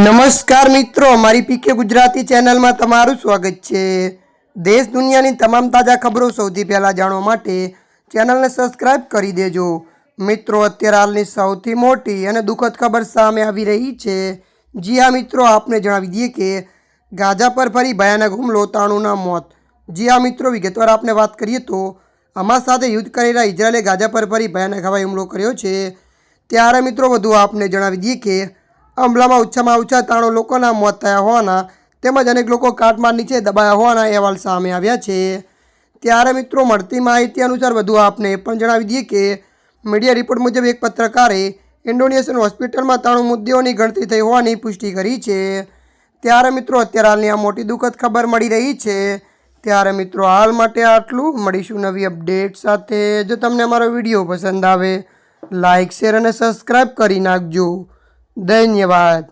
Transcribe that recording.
નમસ્કાર મિત્રો, મારી પીકે ગુજરાતી ચેનલમાં તમારું સ્વાગત છે। દેશ દુનિયાની તમામ તાજા ખબરો સૌથી પહેલાં જાણવા માટે ચેનલને સબસ્ક્રાઇબ કરી દેજો। મિત્રો, અત્યારે હાલની સૌથી મોટી અને દુઃખદ ખબર સામે આવી રહી છે। જી હા મિત્રો, આપને જણાવી દઈએ કે ગાઝા પર ફરી ભયાનક હુમલો, 93ના મોત। જી હા મિત્રો, વિગતવાર આપણે વાત કરીએ તો હમાસ સાથે યુદ્ધ કરેલા ઇઝરાયલે ગાઝા પર ફરી ભયાનક હવાઈ હુમલો કર્યો છે। ત્યારે મિત્રો વધુ આપને જણાવી દઈએ કે હુમલામાં ઓછામાં ઓછા 93 લોકોના મોત થયા હોવાના તેમજ અનેક લોકો કાટમાળ નીચે દબાયા હોવાના અહેવાલ સામે આવ્યા છે। ત્યારે મિત્રો મળતી માહિતી અનુસાર વધુ આપને એ પણ જણાવી દઈએ કે મીડિયા રિપોર્ટ મુજબ એક પત્રકારે ઇન્ડોનેશિયન હોસ્પિટલમાં 93 મૃતદેહોની ગણતરી થઈ હોવાની પુષ્ટિ કરી છે। ત્યારે મિત્રો અત્યારે હાલની આ મોટી દુઃખદ ખબર મળી રહી છે। ત્યારે મિત્રો હાલ માટે આટલું, મળીશું નવી અપડેટ સાથે। જો તમને અમારો વિડીયો પસંદ આવે લાઇક, શેર અને સબસ્ક્રાઈબ કરી નાખજો। ધન્યવાદ।